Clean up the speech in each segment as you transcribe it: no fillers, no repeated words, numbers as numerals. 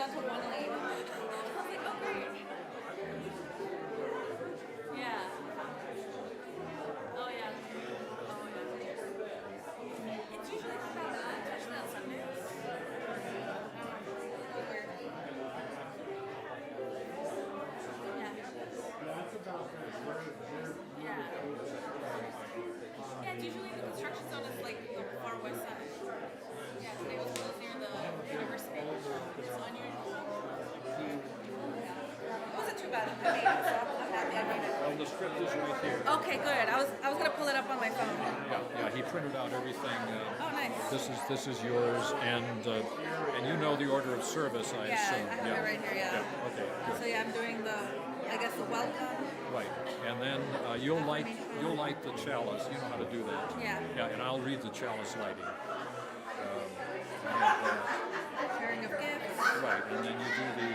down to one lane. I was like, oh great. Yeah. Oh yeah. Oh yeah. It's usually not that bad, especially on Sundays. Weird. Yeah. Yeah. Yeah, it's usually the construction zone is like the far west side. Yeah, today was close near the university, which is unusual. It wasn't too bad. I made it, so I'm happy I made it. Well, the script is right here. Okay, good. I was gonna pull it up on my phone. Yeah, he printed out everything. Oh, nice. This is yours, and you know the order of service, I assume. I have it right here. Yeah. Okay. Good. So yeah, I'm doing the welcome. Right, and then you'll light the chalice. You know how to do that. Yeah. Yeah, and I'll read the chalice lighting. Sharing of gifts. Right, and then you do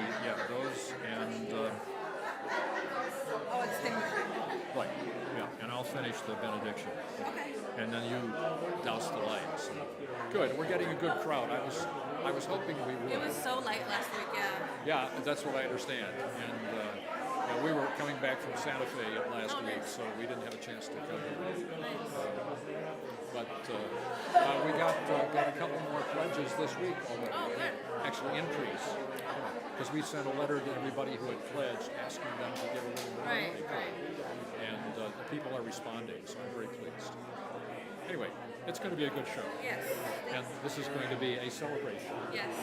those and. Oh, extinguishing. Right, yeah, and I'll finish the benediction. Okay. And then you douse the lights. Good, we're getting a good crowd. I was hoping we would. It was so light last week. Yeah. Yeah, that's what I understand. And we were coming back from Santa Fe last week, so we didn't have a chance to come here. But we got a couple more pledges this week already. Oh, good. Actually, increase. Because we sent a letter to everybody who had pledged asking them to give a little more. Right. And the people are responding, so I'm very pleased. Anyway, it's going to be a good show. Yes. And this is going to be a celebration. Yes.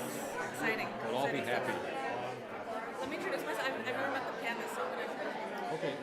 Exciting. We'll all be happy. Let me introduce myself. I've never met the pianist, so I'm gonna. Okay.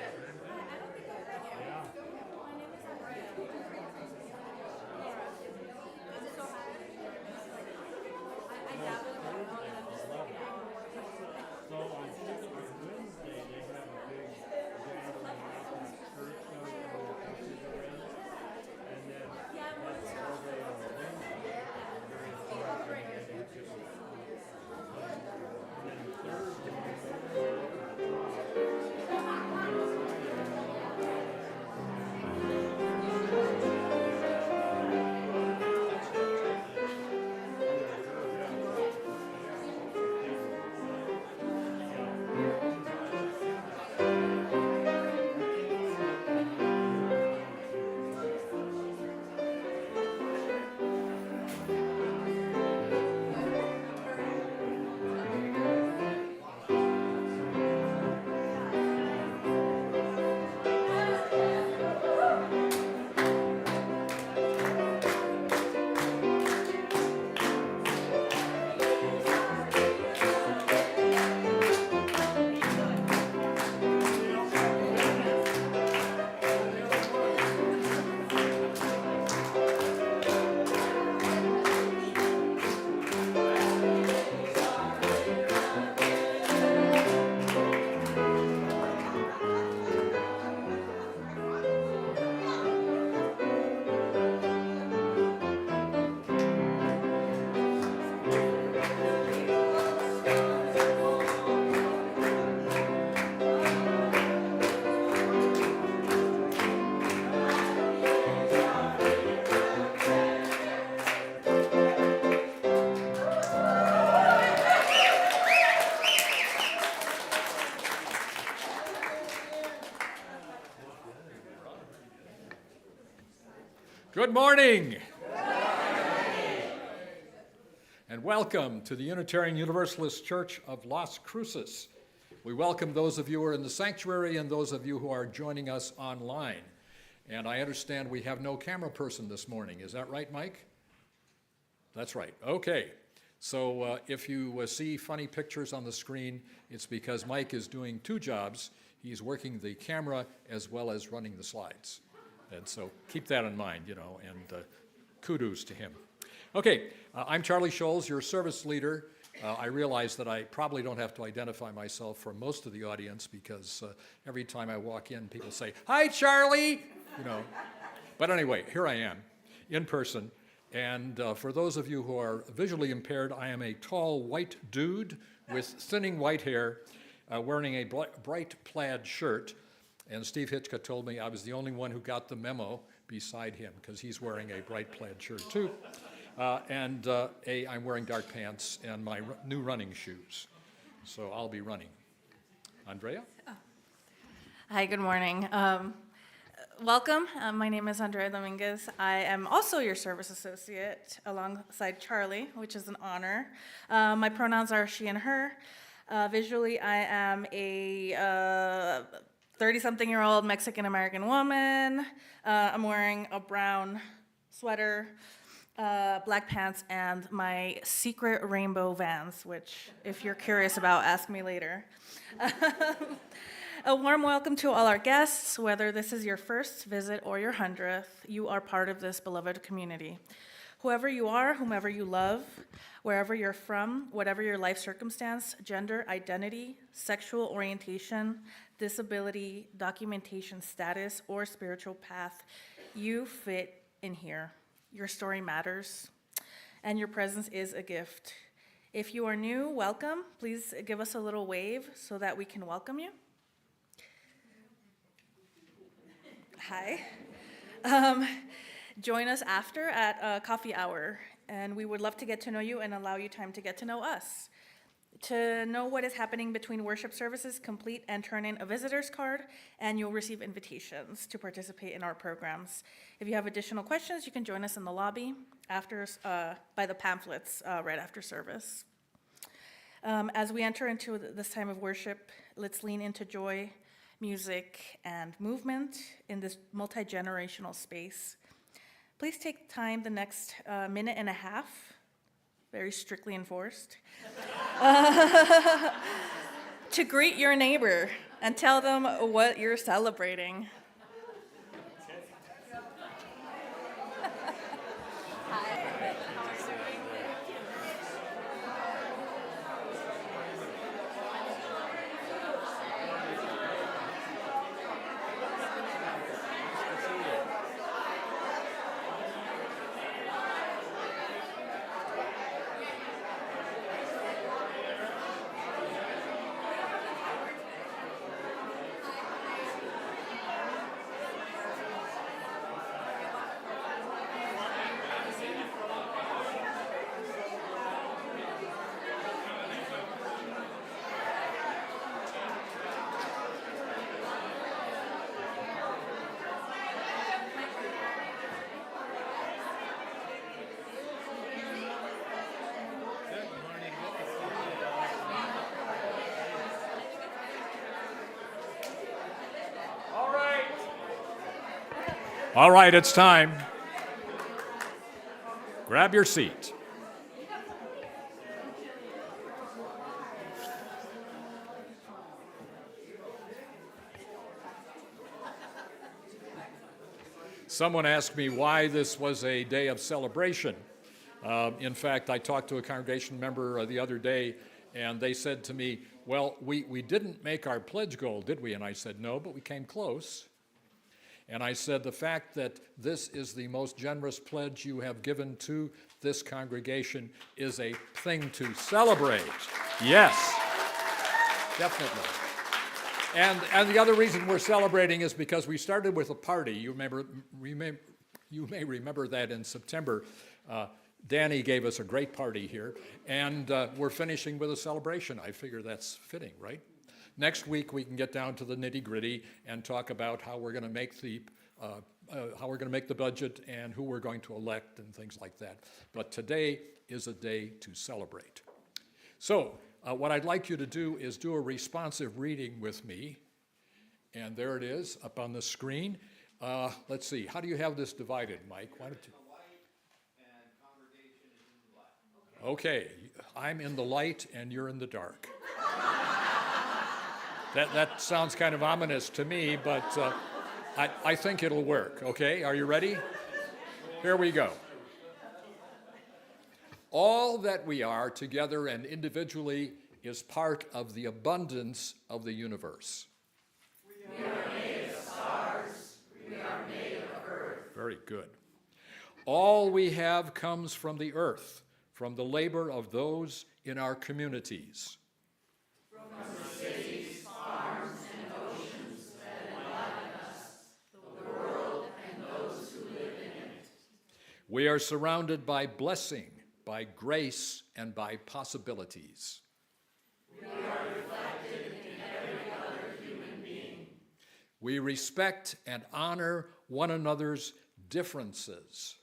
Good morning. And welcome to the Unitarian Universalist Church of Las Cruces. We welcome those of you who are in the sanctuary and those of you who are joining us online. And I understand we have no camera person this morning. Is that right, Mike? That's right. Okay. So if you see funny pictures on the screen, it's because Mike is doing two jobs. He's working the camera as well as running the slides. And so keep that in mind, and kudos to him. Okay, I'm Chalie Scholz, your service leader. I realize that I probably don't have to identify myself for most of the audience because every time I walk in, people say, "Hi, Charlie!" But anyway, here I am, in person. And for those of you who are visually impaired, I am a tall white dude with thinning white hair, wearing a bright plaid shirt. And Steve Hitchcock told me I was the only one who got the memo beside him because he's wearing a bright plaid shirt too. I'm wearing dark pants and my new running shoes. So I'll be running. Andrea? Hi, good morning. Welcome. My name is Andrea Dominguez. I am also your service associate alongside Charlie, which is an honor. My pronouns are she and her. Visually, I am a 30-something-year-old Mexican-American woman. I'm wearing a brown sweater, black pants, and my secret rainbow Vans, which, if you're curious about, ask me later. A warm welcome to all our guests. Whether this is your first visit or your 100th, you are part of this beloved community. Whoever you are, whomever you love, wherever you're from, whatever your life circumstance, gender, identity, sexual orientation, disability, documentation status, or spiritual path, you fit in here. Your story matters, and your presence is a gift. If you are new, welcome. Please give us a little wave so that we can welcome you. Hi. Join us after at coffee hour, and we would love to get to know you and allow you time to get to know us. To know what is happening between worship services, complete and turn in a visitor's card, and you'll receive invitations to participate in our programs. If you have additional questions, you can join us in the lobby by the pamphlets right after service. As we enter into this time of worship, let's lean into joy, music, and movement in this multi-generational space. Please take time the next minute and a half, very strictly enforced, to greet your neighbor and tell them what you're celebrating. All right, it's time. Grab your seat. Someone asked me why this was a day of celebration. In fact, I talked to a congregation member the other day, and they said to me, well, we didn't make our pledge goal, did we? And I said, no, but we came close. And I said, the fact that this is the most generous pledge you have given to this congregation is a thing to celebrate. Yes, definitely. And the other reason we're celebrating is because we started with a party. You may remember that in September, Danny gave us a great party here, and we're finishing with a celebration. I figure that's fitting, right? Next week we can get down to the nitty-gritty and talk about how we're going to make the budget and who we're going to elect and things like that. But today is a day to celebrate. So what I'd like you to do is do a responsive reading with me, and there it is up on the screen. Let's see. How do you have this divided, Mike? Why don't you? Okay, I'm in the light and you're in the dark. That sounds kind of ominous to me, but I think it'll work, okay? Are you ready? Here we go. All that we are together and individually is part of the abundance of the universe. We are made of stars. We are made of earth. Very good. All we have comes from the earth, from the labor of those in our communities. From the cities, farms, and oceans that enliven us, the world and those who live in it. We are surrounded by blessing, by grace, and by possibilities. We are reflected in every other human being. We respect and honor one another's differences.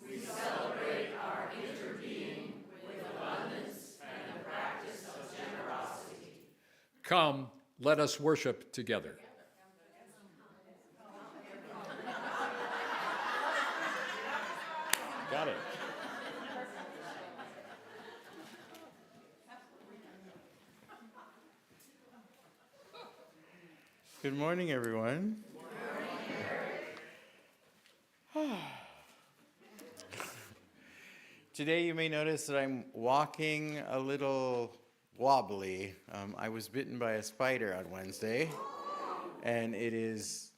We celebrate our interbeing with abundance and the practice of generosity. Come, let us worship together. Got it. Good morning, everyone. Today you may notice that I'm walking a little wobbly. I was bitten by a spider on Wednesday, and it is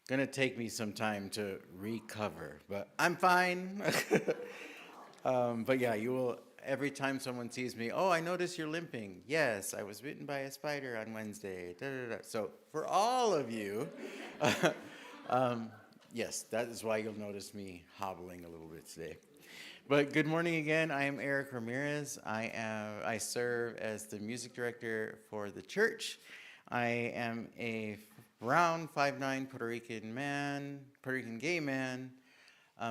going to take me some time to recover, but I'm fine. But yeah, you will, every time someone sees me, oh, I notice you're limping. Yes, I was bitten by a spider on Wednesday. Da, da, da. So for all of you, yes, that is why you'll notice me hobbling a little bit today. But good morning again. I am Eric Ramirez. I serve as the music director for the church. I am a brown 5'9" Puerto Rican gay man.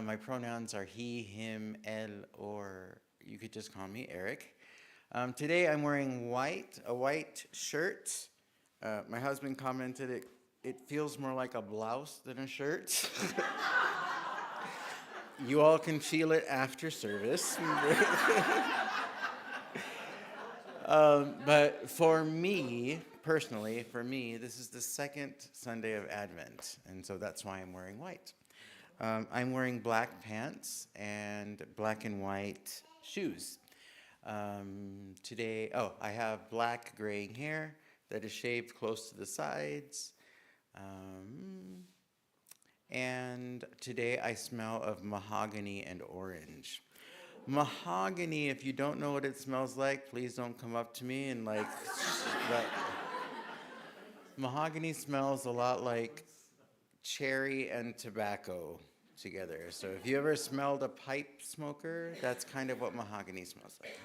My pronouns are he, him, él, or you could just call me Eric. Today I'm wearing a white shirt. My husband commented it feels more like a blouse than a shirt. You all can feel it after service. But for me, personally, this is the second Sunday of Advent, and so that's why I'm wearing white. I'm wearing black pants and black and white shoes. Today, I have black graying hair that is shaved close to the sides. And today I smell of mahogany and orange. Mahogany, if you don't know what it smells like, please don't come up to me and but mahogany smells a lot like cherry and tobacco together. So if you ever smelled a pipe smoker, that's kind of what mahogany smells like.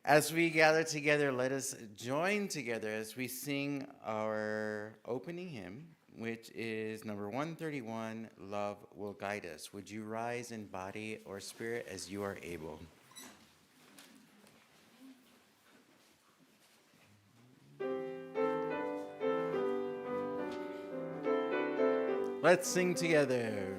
As we gather together, let us join together as we sing our opening hymn, which is number 131, Love Will Guide Us. Would you rise in body or spirit as you are able? Let's sing together.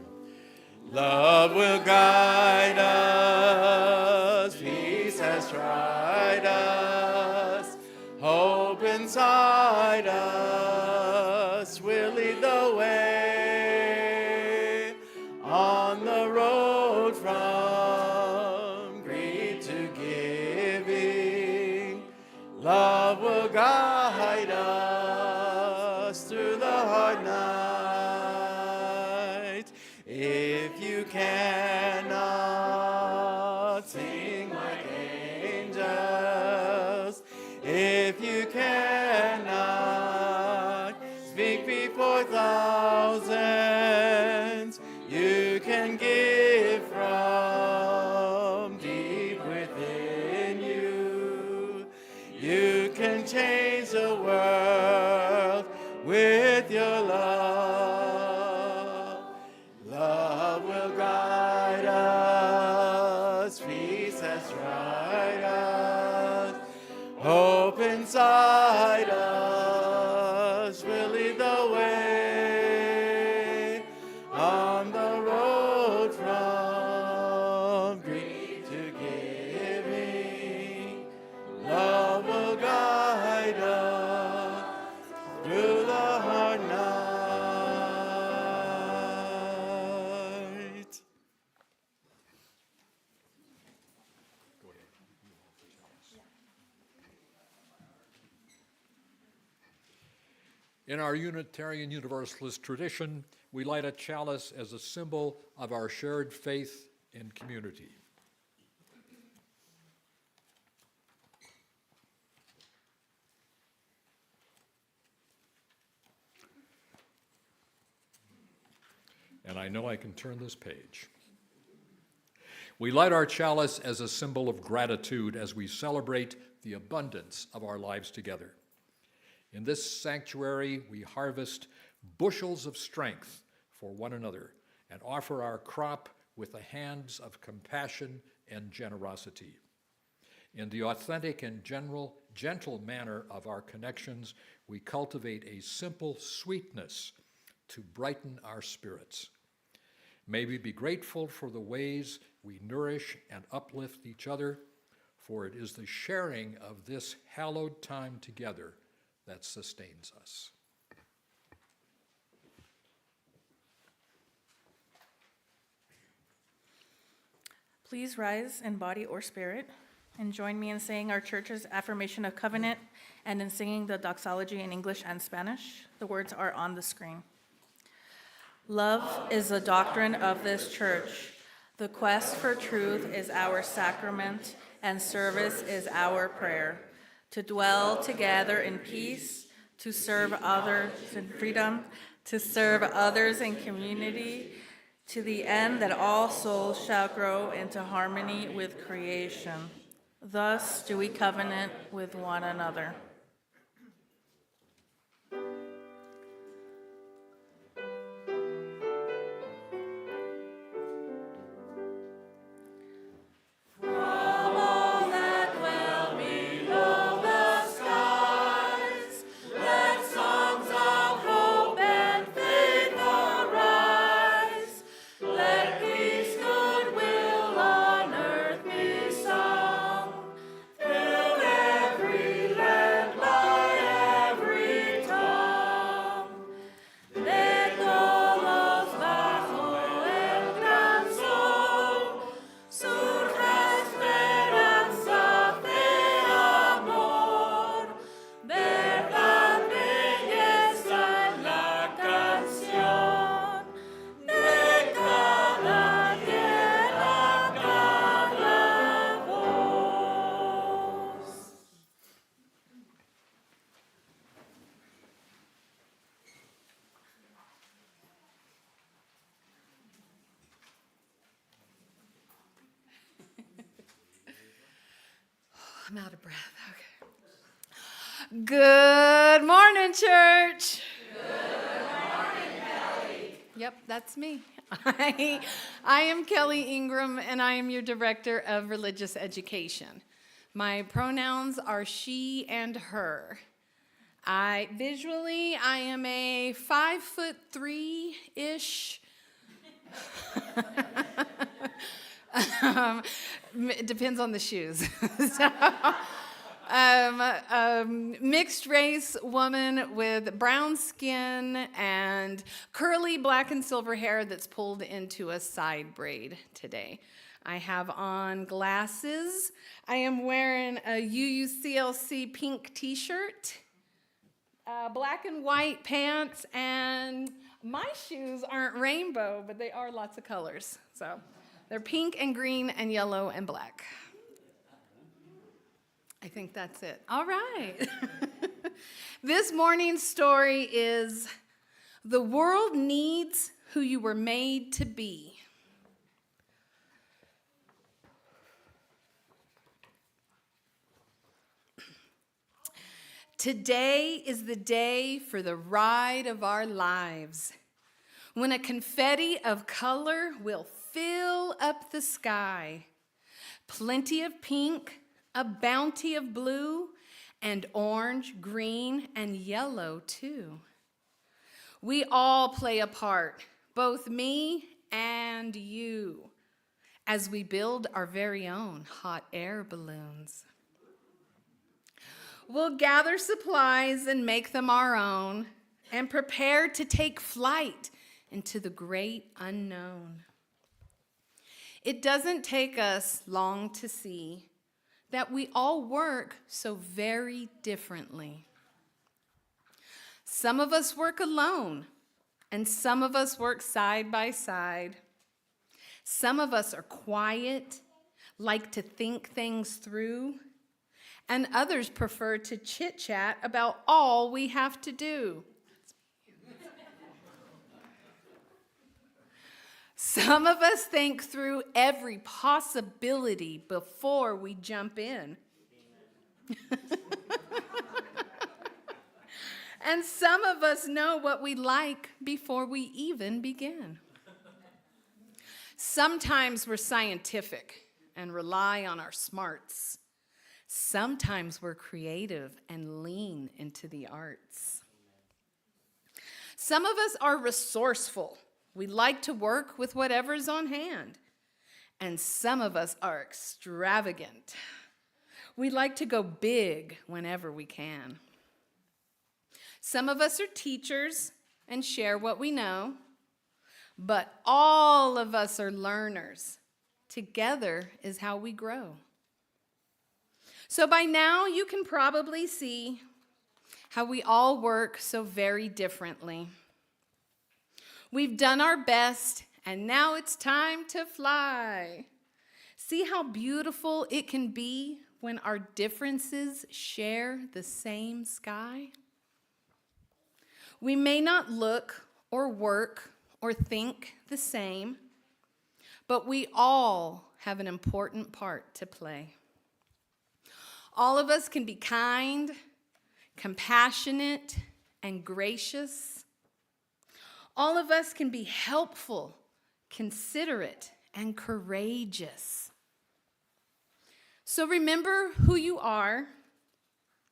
Love will guide us, peace has tried us, hope inside us will lead the way on the road from greed to giving. Love will guide us through the hard night. If you cannot sing like angels, if you cannot speak before thousands, you can give from deep within you. You can change the world with your love. Love will guide us, peace has tried us, hope inside us will lead the way on the road from greed to giving. Love will guide us through the hard night. In our Unitarian Universalist tradition, we light a chalice as a symbol of our shared faith and community. And I know I can turn this page. We light our chalice as a symbol of gratitude as we celebrate the abundance of our lives together. In this sanctuary, we harvest bushels of strength for one another and offer our crop with the hands of compassion and generosity. In the authentic and gentle manner of our connections, we cultivate a simple sweetness to brighten our spirits. May we be grateful for the ways we nourish and uplift each other, for it is the sharing of this hallowed time together that sustains us. Please rise in body or spirit and join me in saying our church's affirmation of covenant and in singing the doxology in English and Spanish. The words are on the screen. Love is the doctrine of this church. The quest for truth is our sacrament, and service is our prayer. To dwell together in peace, to serve others in freedom, to serve others in community, to the end that all souls shall grow into harmony with creation. Thus do we covenant with one another. I'm out of breath. Okay. Good morning, church. Good morning, Kelly. Yep, that's me. I am Kelly Ingram, and I am your Director of Religious Education. My pronouns are she and her. Visually, I am a 5'3"-ish. It depends on the shoes. Mixed race woman with brown skin and curly black and silver hair that's pulled into a side braid today. I have on glasses. I am wearing a UUCLC pink t-shirt, black and white pants, and my shoes aren't rainbow, but they are lots of colors. So they're pink and green and yellow and black. I think that's it. All right. This morning's story is The World Needs Who You Were Made to Be. Today is the day for the ride of our lives, when a confetti of color will fill up the sky. Plenty of pink, a bounty of blue, and orange, green, and yellow too. We all play a part, both me and you, as we build our very own hot air balloons. We'll gather supplies and make them our own, and prepare to take flight into the great unknown. It doesn't take us long to see that we all work so very differently. Some of us work alone, and some of us work side by side. Some of us are quiet, like to think things through, and others prefer to chit-chat about all we have to do. Some of us think through every possibility before we jump in. And some of us know what we like before we even begin. Sometimes we're scientific and rely on our smarts. Sometimes we're creative and lean into the arts. Some of us are resourceful. We like to work with whatever's on hand. And some of us are extravagant. We like to go big whenever we can. Some of us are teachers and share what we know, but all of us are learners. Together is how we grow. So by now you can probably see how we all work so very differently. We've done our best, and now it's time to fly. See how beautiful it can be when our differences share the same sky? We may not look or work or think the same, but we all have an important part to play. All of us can be kind, compassionate, and gracious. All of us can be helpful, considerate, and courageous. So remember who you are.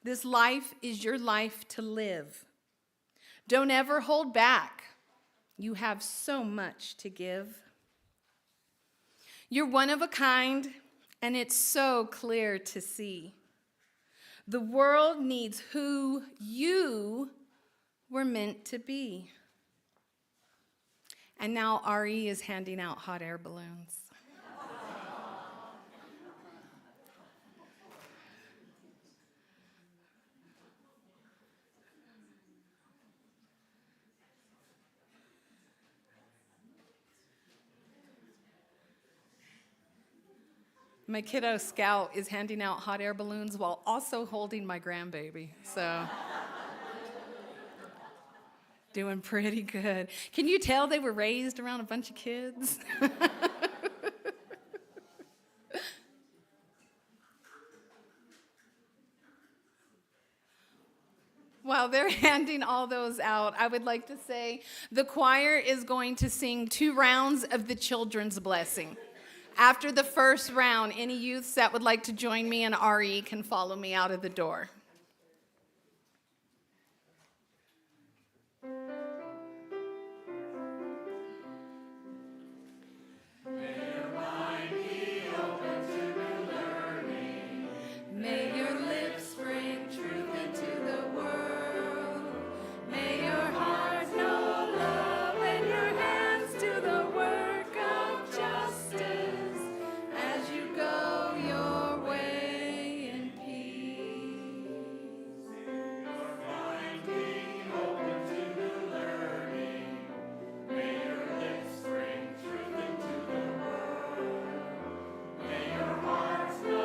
This life is your life to live. Don't ever hold back. You have so much to give. You're one of a kind, and it's so clear to see. The world needs who you were meant to be. And now RE is handing out hot air balloons. My kiddo Scout is handing out hot air balloons while also holding my grandbaby, so doing pretty good. Can you tell they were raised around a bunch of kids? While they're handing all those out, I would like to say the choir is going to sing 2 rounds of the children's blessing. After the first round, any youths that would like to join me in RE can follow me out of the door. May your lips bring truth into the world. May your heart know love and your hands do the work of justice as you go your way in peace. May your mind be open to new learning. May your lips bring truth into the world. May your hearts know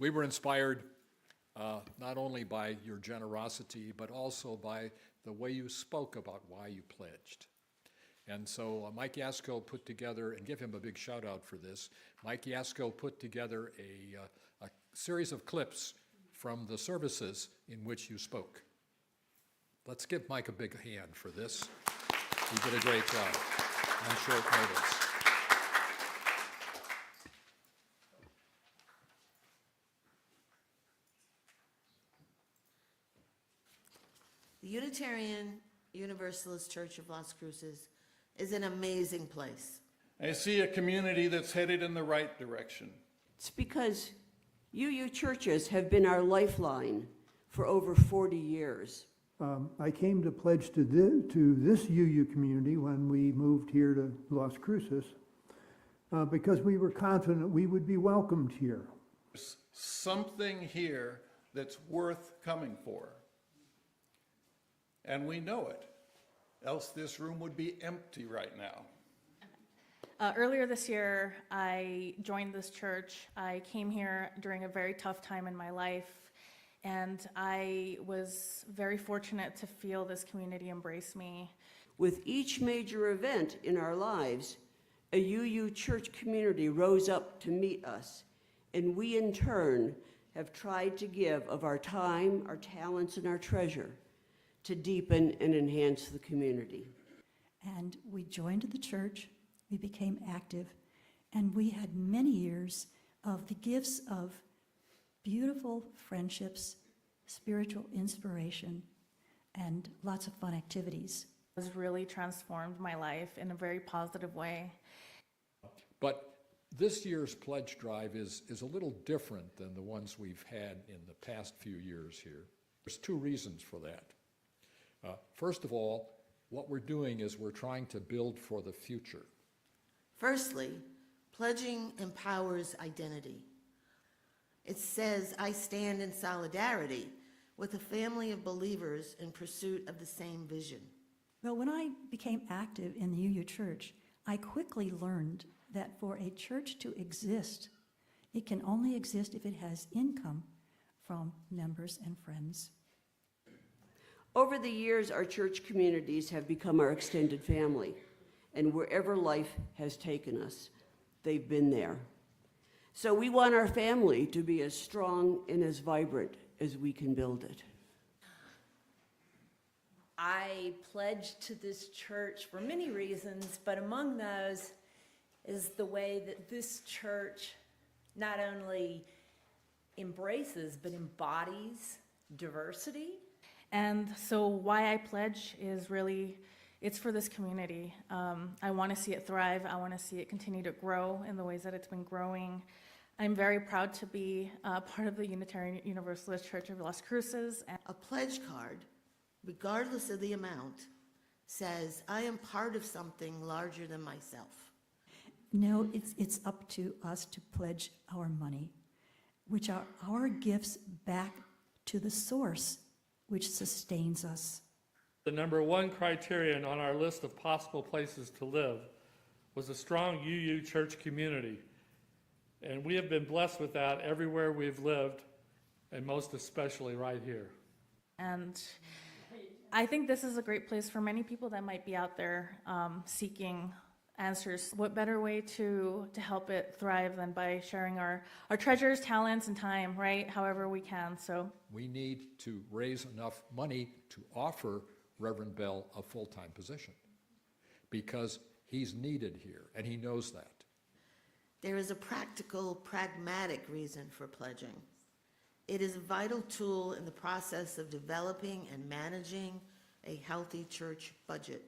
We were inspired not only by your generosity, but also by the way you spoke about why you pledged. And so Mike Yasko put together, and give him a big shout out for this, Mike Yasko put together a series of clips from the services in which you spoke. Let's give Mike a big hand for this. He did a great job on short notice. The Unitarian Universalist Church of Las Cruces is an amazing place. I see a community that's headed in the right direction. It's because UU churches have been our lifeline for over 40 years. I came to pledge to this UU community when we moved here to Las Cruces because we were confident we would be welcomed here. There's something here that's worth coming for. And we know it, else this room would be empty right now. Earlier this year, I joined this church. I came here during a very tough time in my life, and I was very fortunate to feel this community embrace me. With each major event in our lives, a UU church community rose up to meet us, and we in turn have tried to give of our time, our talents, and our treasure to deepen and enhance the community. And we joined the church, we became active, and we had many years of the gifts of beautiful friendships, spiritual inspiration, and lots of fun activities. It has really transformed my life in a very positive way. But this year's pledge drive is a little different than the ones we've had in the past few years here. There's two reasons for that. First of all, what we're doing is we're trying to build for the future. Firstly, pledging empowers identity. It says, I stand in solidarity with a family of believers in pursuit of the same vision. Well, when I became active in the UU church, I quickly learned that for a church to exist, it can only exist if it has income from members and friends. Over the years, our church communities have become our extended family, and wherever life has taken us, they've been there. So we want our family to be as strong and as vibrant as we can build it. I pledged to this church for many reasons, but among those is the way that this church not only embraces but embodies diversity. And so why I pledge is really, it's for this community. I want to see it thrive. I want to see it continue to grow in the ways that it's been growing. I'm very proud to be part of the Unitarian Universalist Church of Las Cruces. A pledge card, regardless of the amount, says, I am part of something larger than myself. No, it's up to us to pledge our money, which are our gifts back to the source which sustains us. The number one criterion on our list of possible places to live was a strong UU church community. And we have been blessed with that everywhere we've lived, and most especially right here. And I think this is a great place for many people that might be out there seeking answers. What better way to help it thrive than by sharing our treasures, talents, and time, right? However we can. So We need to raise enough money to offer Reverend Bell a full-time position because he's needed here, and he knows that. There is a practical, pragmatic reason for pledging. It is a vital tool in the process of developing and managing a healthy church budget.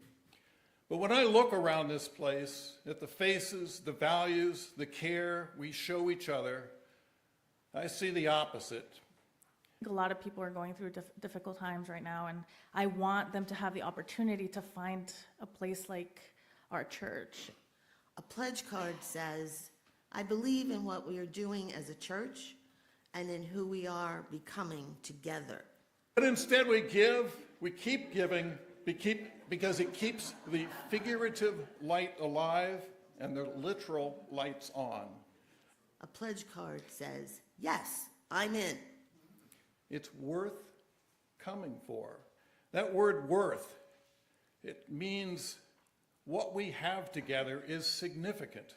But when I look around this place at the faces, the values, the care we show each other, I see the opposite. a lot of people are going through difficult times right now, and I want them to have the opportunity to find a place like our church. A pledge card says, I believe in what we are doing as a church and in who we are becoming together. But instead we keep giving, because it keeps the figurative light alive and the literal lights on. A pledge card says, yes, I'm in. It's worth coming for. That word worth, it means what we have together is significant.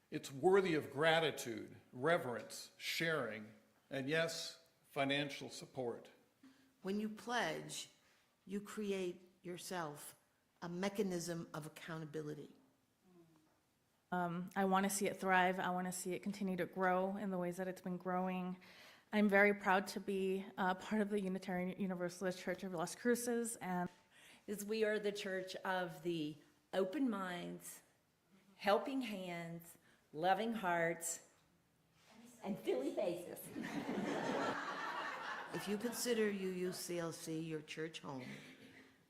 It's worthy of gratitude, reverence, sharing, and yes, financial support. When you pledge, you create yourself a mechanism of accountability. I want to see it thrive. I want to see it continue to grow in the ways that it's been growing. I'm very proud to be part of the Unitarian Universalist Church of Las Cruces, and Is we are the church of the open minds, helping hands, loving hearts, and silly faces. If you consider UUCLC your church home,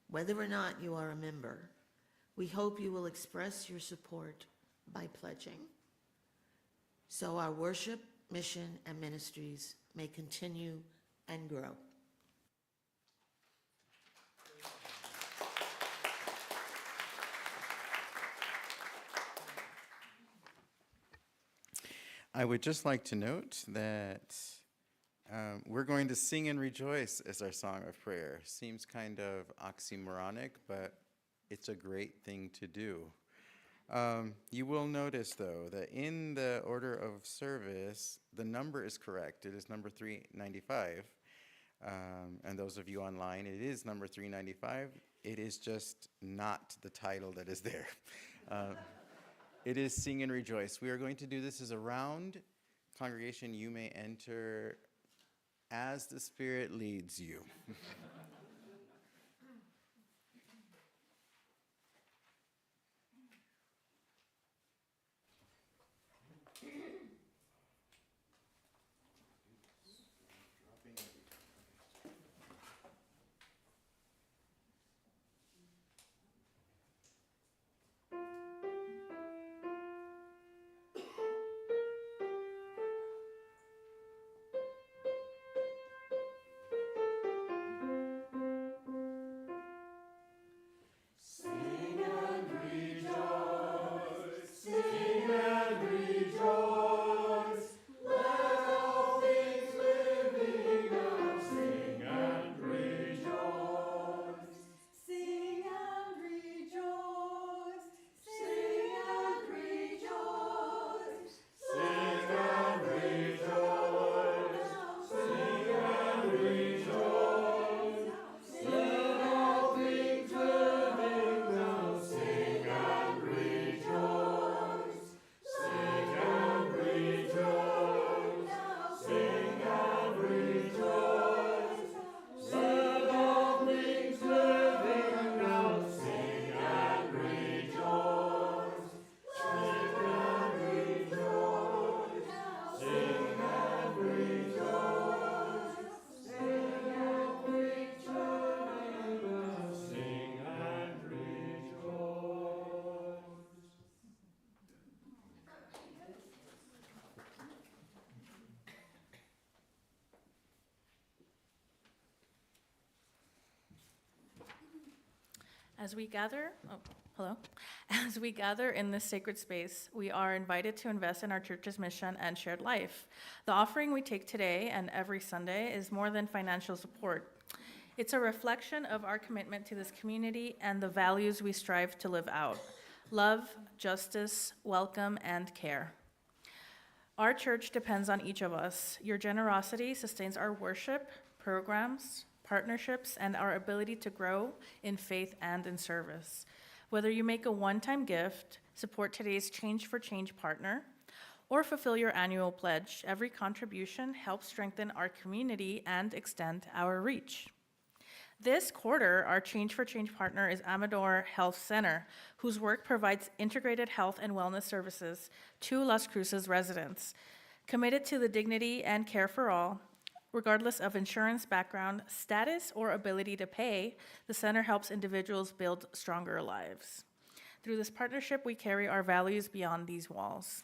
whether or not you are a member, we hope you will express your support by pledging, so our worship, mission, and ministries may continue and grow. I would just like to note that we're going to sing and rejoice as our song of prayer. Seems kind of oxymoronic, but it's a great thing to do. You will notice, though, that in the order of service, the number is correct. It is number 395. And those of you online, it is number 395. It is just not the title that is there. It is Sing and Rejoice. We are going to do this as a round. Congregation, you may enter as the Spirit leads you. As we gather, As we gather in this sacred space, we are invited to invest in our church's mission and shared life. The offering we take today and every Sunday is more than financial support. It's a reflection of our commitment to this community and the values we strive to live out: love, justice, welcome, and care. Our church depends on each of us. Your generosity sustains our worship, programs, partnerships, and our ability to grow in faith and in service. Whether you make a one-time gift, support today's Change for Change partner, or fulfill your annual pledge, every contribution helps strengthen our community and extend our reach. This quarter, our Change for Change partner is Amador Health Center, whose work provides integrated health and wellness services to Las Cruces residents. Committed to the dignity and care for all, regardless of insurance background, status, or ability to pay, the center helps individuals build stronger lives. Through this partnership, we carry our values beyond these walls.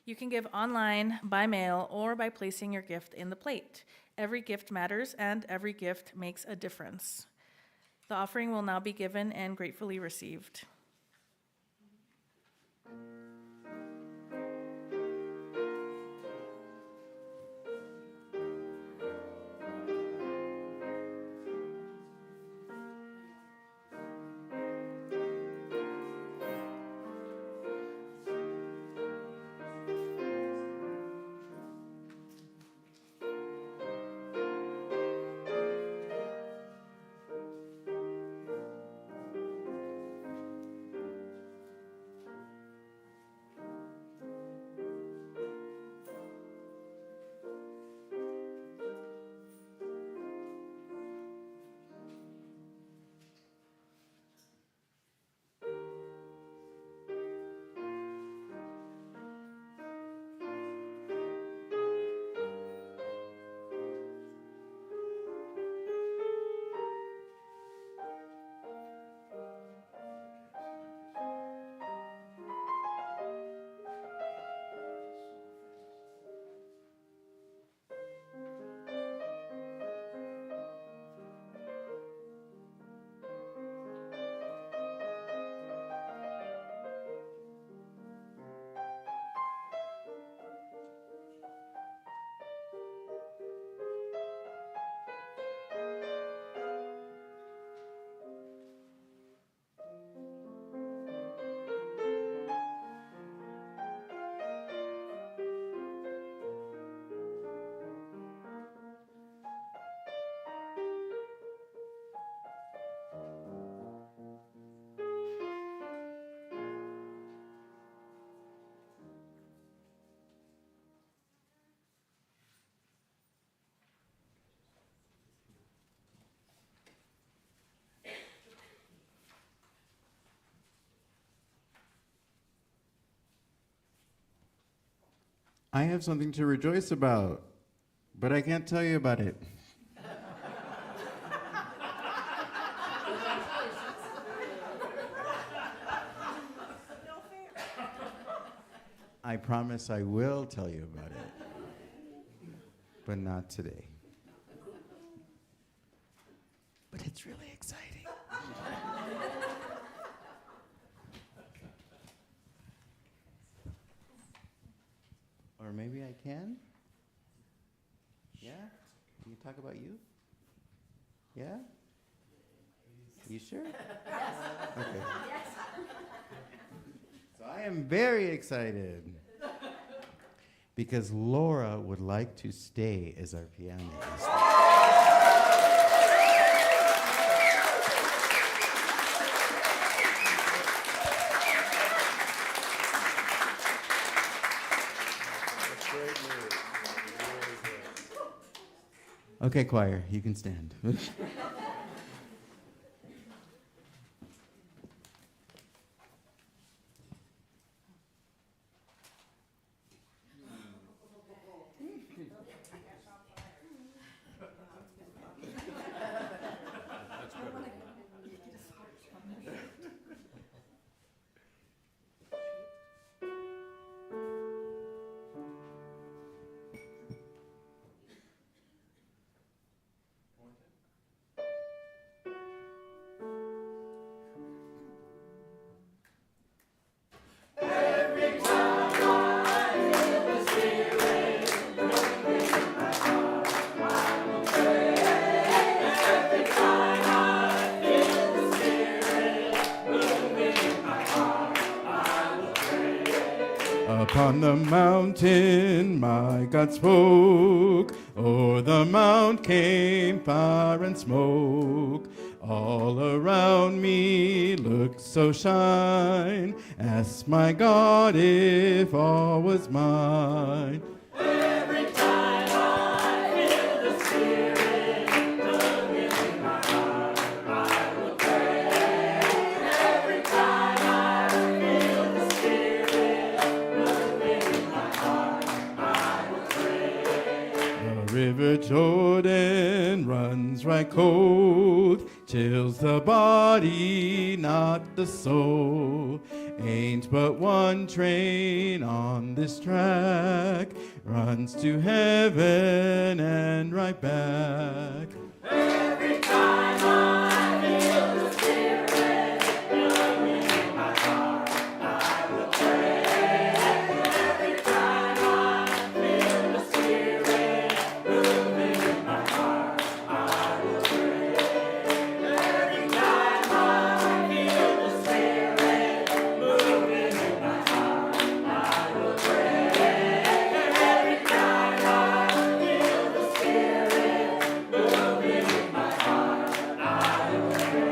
You can give online, by mail, or by placing your gift in the plate. Every gift matters, and every gift makes a difference. The offering will now be given and gratefully received. I have something to rejoice about, but I can't tell you about it. I promise I will tell you about it, but not today. But it's really exciting. Or maybe I can? Yeah? Can you talk about you? Yeah? You sure? Yes. Okay. Yes. So I am very excited because Laura would like to stay as our pianist. Okay, choir, you can stand. Upon the mountain my God spoke, o'er the mount came fire and smoke. All around me looked so shine, asked my God if all was mine. Every time I feel the Spirit moving in my heart, I will pray. Every time I feel the Spirit moving in my heart, I will pray. The river Jordan runs right cold, chills the body, not the soul. Ain't but one train on this track, runs to heaven and right back. Every time I feel the Spirit moving in my heart, I will pray. Every time I feel the Spirit moving in my heart, I will pray. Every time I feel the Spirit moving in my heart, I will pray. Every time I feel the Spirit moving in my heart, I will pray.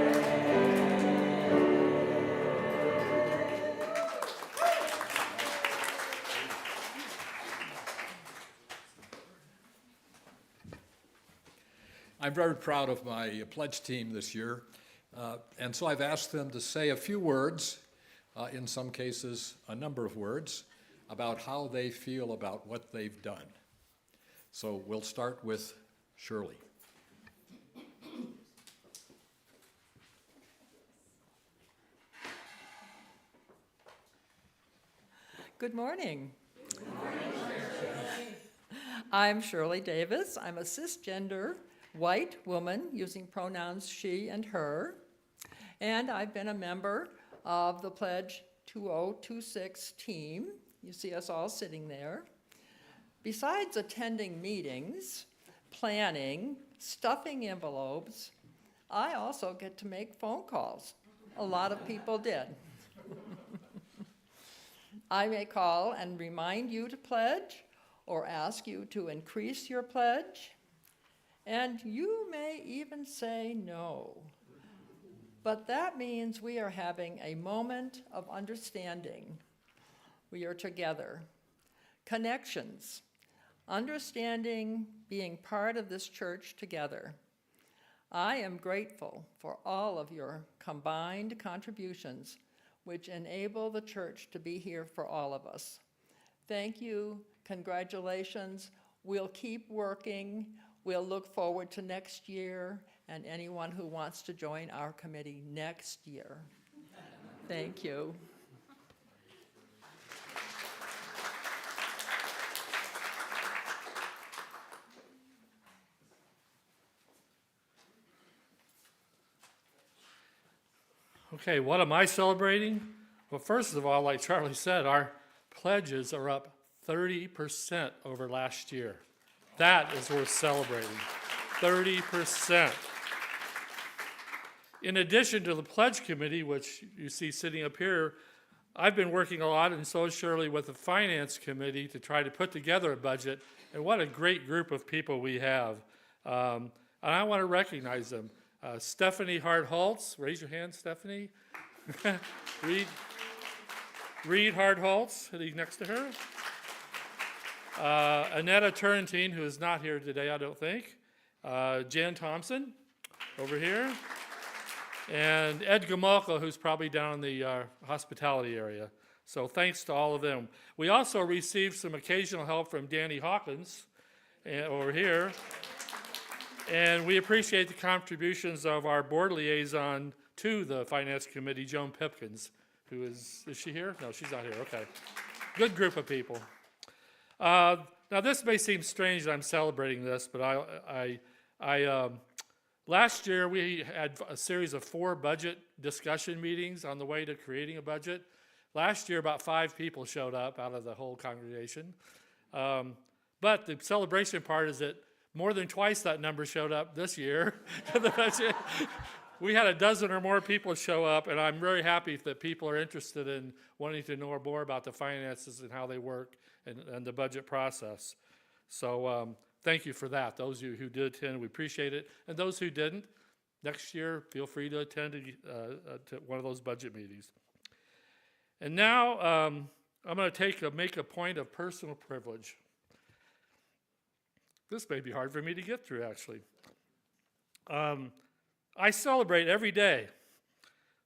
I'm very proud of my pledge team this year, and so I've asked them to say a few words, in some cases a number of words, about how they feel about what they've done. So we'll start with Shirley. Good morning. I'm Shirley Davis. I'm a cisgender white woman using pronouns she and her, and I've been a member of the Pledge 2026 team. You see us all sitting there. Besides attending meetings, planning, stuffing envelopes, I also get to make phone calls. A lot of people did. I may call and remind you to pledge or ask you to increase your pledge, and you may even say no. But that means we are having a moment of understanding. We are together. Connections, understanding being part of this church together. I am grateful for all of your combined contributions, which enable the church to be here for all of us. Thank you. Congratulations. We'll keep working. We'll look forward to next year and anyone who wants to join our committee next year. Thank you. Okay, what am I celebrating? Well, first of all, like Charlie said, our pledges are up 30% over last year. That is worth celebrating. 30%. In addition to the Pledge Committee, which you see sitting up here, I've been working a lot, and so has Shirley, with the Finance Committee to try to put together a budget, and what a great group of people we have. And I want to recognize them. Stephanie Hart-Holtz, raise your hand, Stephanie. Reed Hart-Holtz, sitting next to her. Annetta Turrentine, who is not here today, I don't think. Jan Thompson, over here. And Ed Gamalka, who's probably down in the hospitality area. So thanks to all of them. We also received some occasional help from Danny Hawkins over here. And we appreciate the contributions of our board liaison to the Finance Committee, Joan Pipkins, who is she here? No, she's not here, okay. Good group of people. Now this may seem strange that I'm celebrating this, but last year we had a series of 4 budget discussion meetings on the way to creating a budget. Last year about 5 people showed up out of the whole congregation. But the celebration part is that more than twice that number showed up this year to the budget. We had a dozen or more people show up, and I'm very happy that people are interested in wanting to know more about the finances and how they work and the budget process. So thank you for that. Those of you who did attend, we appreciate it. And those who didn't, next year, feel free to attend to one of those budget meetings. And now I'm going to make a point of personal privilege. This may be hard for me to get through, actually. I celebrate every day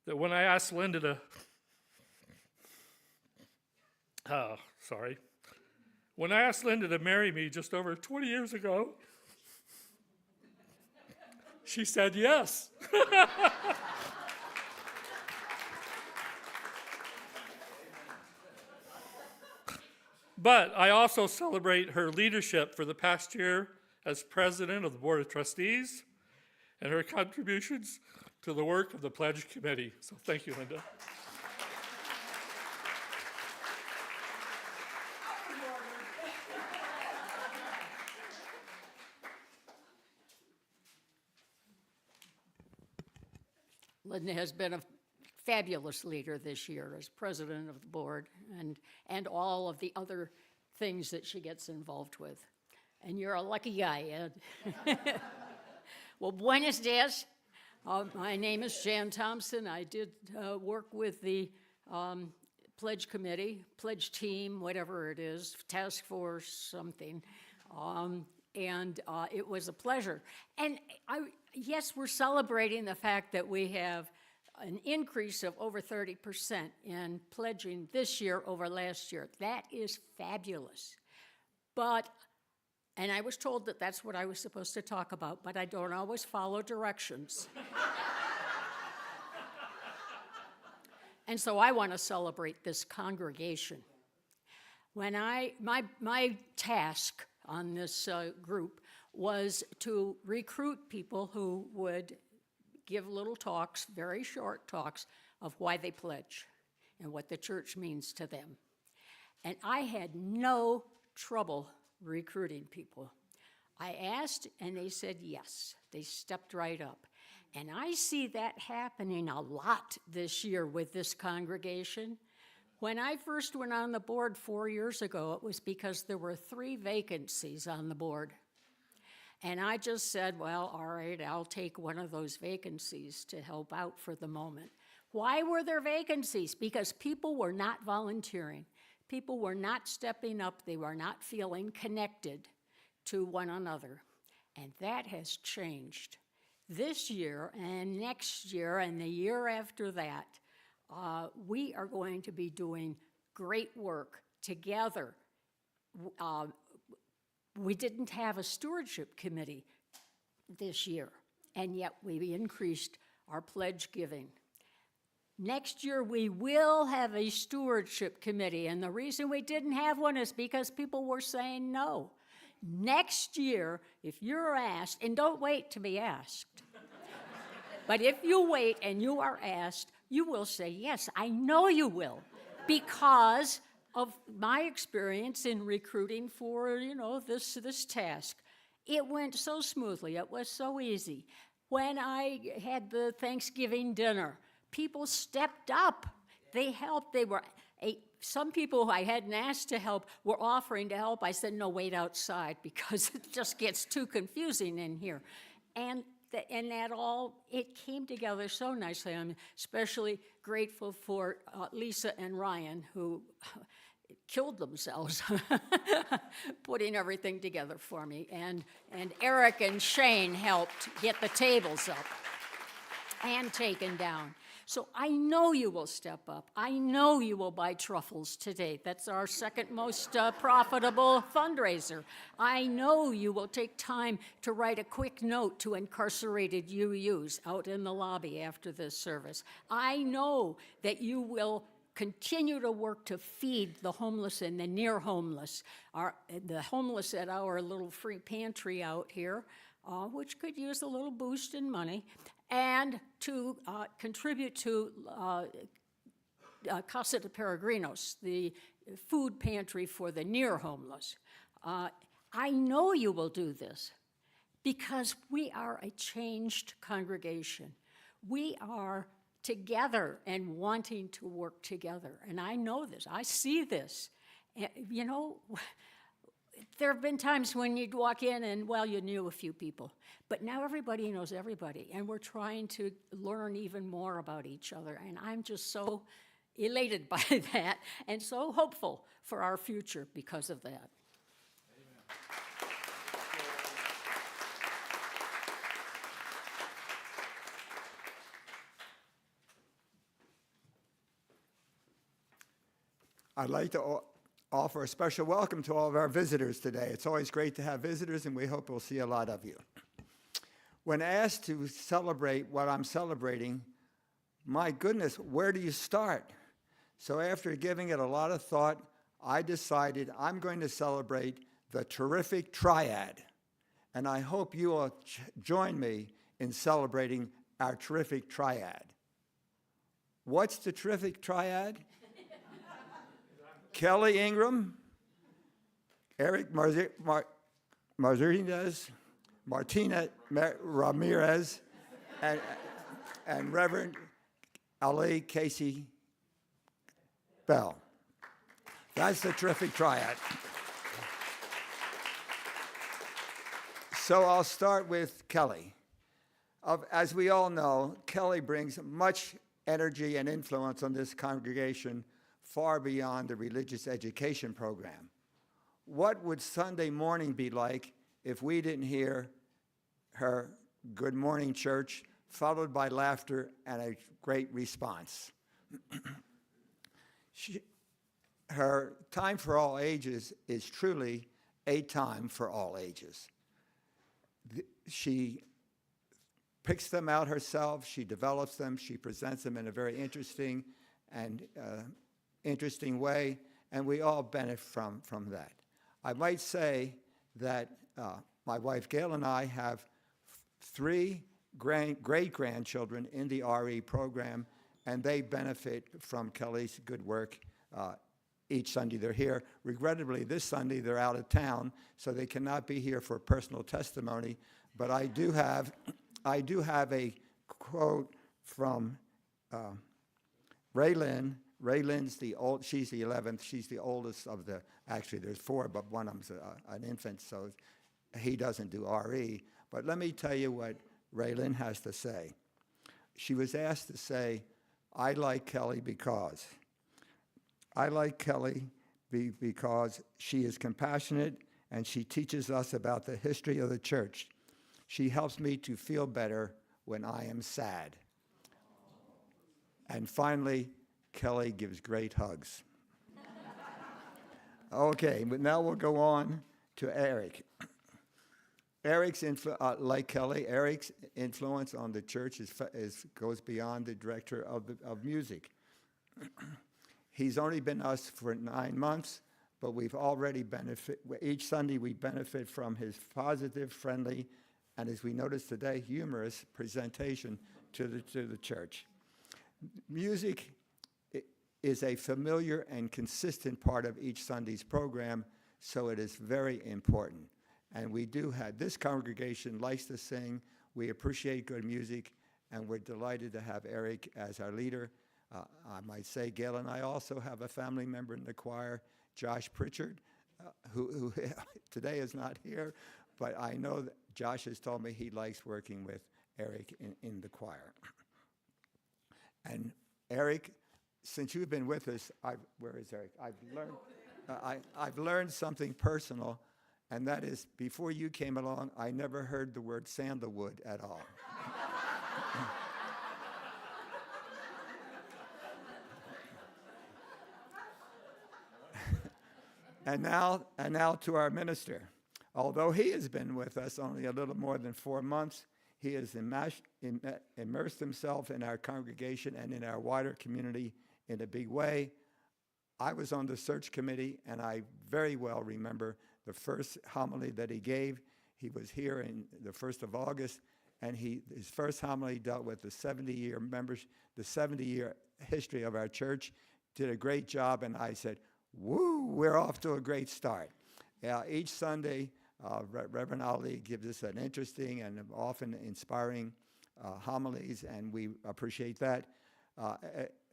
that when I asked Linda to, when I asked Linda to marry me just over 20 years ago, she said yes. But I also celebrate her leadership for the past year as president of the Board of Trustees and her contributions to the work of the Pledge Committee. So thank you, Linda. Linda has been a fabulous leader this year as president of the board and all of the other things that she gets involved with. And you're a lucky guy, Ed. Well, buenos dias. My name is Jan Thompson. I did work with the Pledge Committee, Pledge Team, whatever it is, Task Force, something. And it was a pleasure. And yes, we're celebrating the fact that we have an increase of over 30% in pledging this year over last year. That is fabulous. And I was told that that's what I was supposed to talk about, but I don't always follow directions. And so I want to celebrate this congregation. When my task on this group was to recruit people who would give little talks, very short talks, of why they pledge and what the church means to them. And I had no trouble recruiting people. I asked, and they said yes. They stepped right up. And I see that happening a lot this year with this congregation. When I first went on the board 4 years ago, it was because there were 3 vacancies on the board. And I just said, well, all right, I'll take one of those vacancies to help out for the moment. Why were there vacancies? Because people were not volunteering. People were not stepping up. They were not feeling connected to one another. And that has changed. This year and next year and the year after that, we are going to be doing great work together we didn't have a stewardship committee this year, and yet we increased our pledge giving. Next year, we will have a stewardship committee, and the reason we didn't have one is because people were saying no. Next year, if you're asked, and don't wait to be asked, but if you wait and you are asked, you will say, yes, I know you will, because of my experience in recruiting for, this task. It went so smoothly. It was so easy. When I had the Thanksgiving dinner, people stepped up. They helped. Some people who I hadn't asked to help were offering to help. I said, no, wait outside because it just gets too confusing in here. And that all, it came together so nicely. I'm especially grateful for Lisa and Ryan, who killed themselves putting everything together for me. And Eric and Shane helped get the tables up and taken down. So I know you will step up. I know you will buy truffles today. That's our second most profitable fundraiser. I know you will take time to write a quick note to incarcerated UUs out in the lobby after this service. I know that you will continue to work to feed the homeless and the near homeless, the homeless at our little free pantry out here, which could use a little boost in money, and to contribute to Casa de Peregrinos, the food pantry for the near homeless. I know you will do this because we are a changed congregation. We are together and wanting to work together. And I know this. I see this. There have been times when you'd walk in and, well, you knew a few people. But now everybody knows everybody. And we're trying to learn even more about each other. And I'm just so elated by that and so hopeful for our future because of that. I'd like to offer a special welcome to all of our visitors today. It's always great to have visitors, and we hope we'll see a lot of you. When asked to celebrate what I'm celebrating, my goodness, where do you start? So after giving it a lot of thought, I decided I'm going to celebrate the terrific triad. And I hope you will join me in celebrating our terrific triad. What's the terrific triad? Kelly Ingram, Eric Martinez Ramirez, and Reverend Ali Casey Bell. That's the terrific triad. So I'll start with Kelly. As we all know, Kelly brings much energy and influence on this congregation far beyond the religious education program. What would Sunday morning be like if we didn't hear her good morning church, followed by laughter and a great response? Her time for all ages is truly a time for all ages. She picks them out herself, she develops them, she presents them in a very interesting way, and we all benefit from that. I might say that my wife Gail and I have 3 great-grandchildren in the RE program, and they benefit from Kelly's good work each Sunday they're here. Regrettably, this Sunday they're out of town, so they cannot be here for personal testimony, but I do have a quote from Raylyn. Raylyn's she's the 11th, she's the oldest of actually there's 4, but one of them's an infant, so he doesn't do RE. But let me tell you what Raylyn has to say. She was asked to say, I like Kelly because. I like Kelly because she is compassionate and she teaches us about the history of the church. She helps me to feel better when I am sad. And finally, Kelly gives great hugs. Okay, but now we'll go on to Eric. Eric's like Kelly, Eric's influence on the church goes beyond the director of music. He's only been us for 9 months, but we've already each Sunday we benefit from his positive, friendly, and as we noticed today, humorous presentation to the church. Music is a familiar and consistent part of each Sunday's program, so it is very important. And we do have, this congregation likes to sing, we appreciate good music, and we're delighted to have Eric as our leader. I might say Gail and I also have a family member in the choir, Josh Pritchard, who today is not here, but I know that Josh has told me he likes working with Eric in the choir. And Eric, since you've been with us, where is Eric? I've learned something personal, and that is, before you came along, I never heard the word sandalwood at all. And now to our minister. Although he has been with us only a little more than 4 months, he has immersed himself in our congregation and in our wider community in a big way. I was on the search committee, and I very well remember the first homily that he gave. He was here in the 1st of August, and his first homily dealt with the 70-year the 70-year history of our church. Did a great job, and I said, woo, we're off to a great start. Each Sunday, Reverend Ali gives us an interesting and often inspiring homilies, and we appreciate that.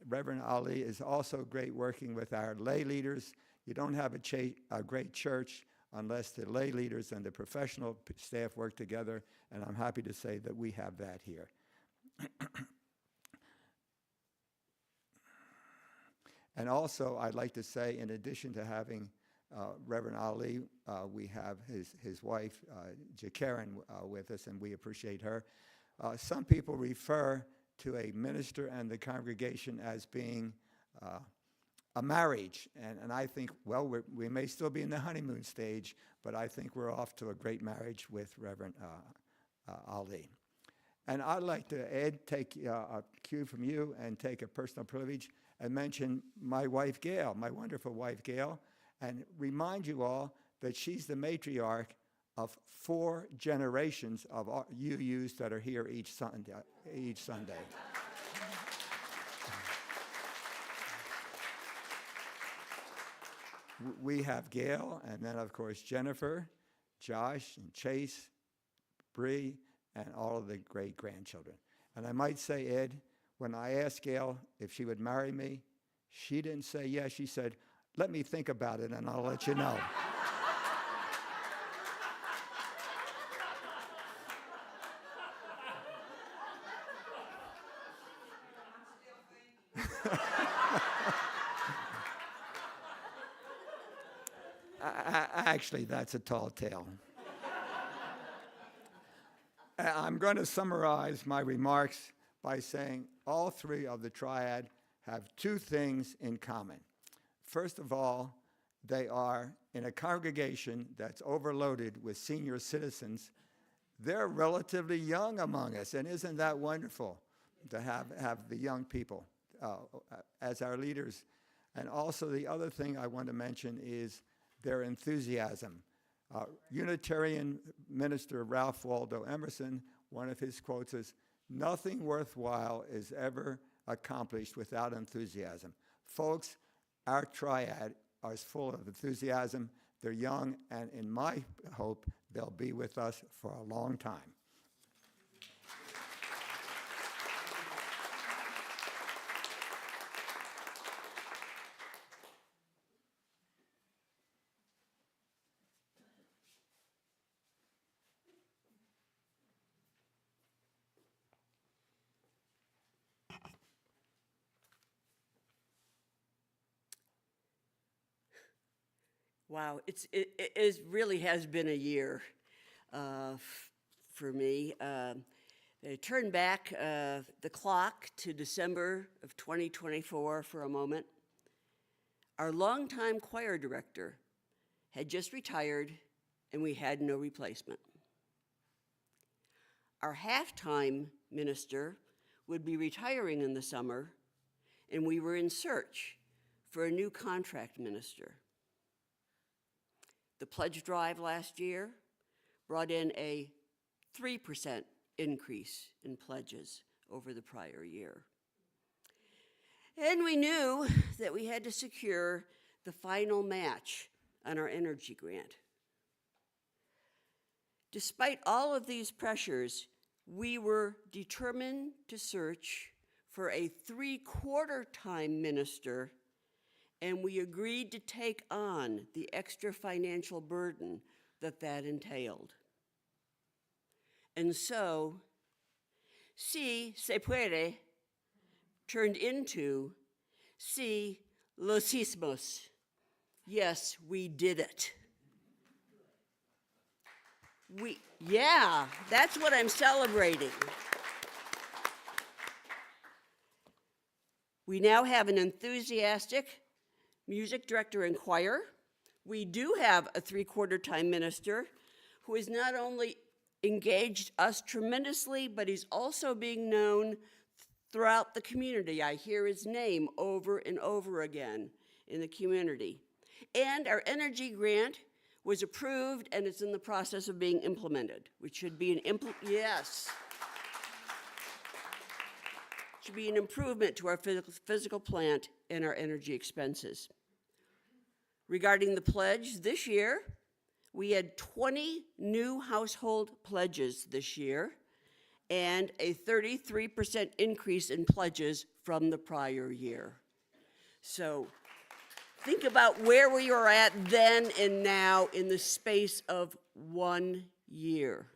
Reverend Ali is also great working with our lay leaders. You don't have a great church unless the lay leaders and the professional staff work together, and I'm happy to say that we have that here. And also, I'd like to say, in addition to having Reverend Ali, we have his wife, Karen, with us, and we appreciate her. Some people refer to a minister and the congregation as being a marriage, and I think, well, we may still be in the honeymoon stage, but I think we're off to a great marriage with Reverend Ali. And I'd like to, Ed, take a cue from you and take a personal privilege and mention my wife, Gail, my wonderful wife, Gail, and remind you all that she's the matriarch of 4 generations of UUs that are here each Sunday. We have Gail, and then, of course, Jennifer, Josh, and Chase, Bree, and all of the great-grandchildren. And I might say, Ed, when I asked Gail if she would marry me, she didn't say yes. She said, let me think about it, and I'll let you know. Actually, that's a tall tale. I'm going to summarize my remarks by saying all 3 of the triad have 2 things in common. First of all, they are in a congregation that's overloaded with senior citizens. They're relatively young among us, and isn't that wonderful to have the young people as our leaders? And also the other thing I want to mention is their enthusiasm. Unitarian minister Ralph Waldo Emerson, one of his quotes is, nothing worthwhile is ever accomplished without enthusiasm. Folks, our triad is full of enthusiasm. They're young, and in my hope, they'll be with us for a long time. Wow, it really has been a year for me. I turn back the clock to December of 2024 for a moment. Our longtime choir director, had just retired and we had no replacement. Our half-time minister would be retiring in the summer, and we were in search for a new contract minister. The pledge drive last year brought in a 3% increase in pledges over the prior year. And we knew that we had to secure the final match on our energy grant. Despite all of these pressures, we were determined to search for a 3/4-time minister, and we agreed to take on the extra financial burden that entailed. And so, si se puede turned into si lo hicimos. Yes, we did it. Yeah, that's what I'm celebrating. We now have an enthusiastic music director and choir. We do have a 3/4-time minister who has not only engaged us tremendously, but he's also being known throughout the community. I hear his name over and over again in the community. And our energy grant was approved and it's in the process of being implemented, which should be should be an improvement to our physical plant and our energy expenses. Regarding the pledge, this year, we had 20 new household pledges this year and a 33% increase in pledges from the prior year. So think about where we were at then and now in the space of 1 year.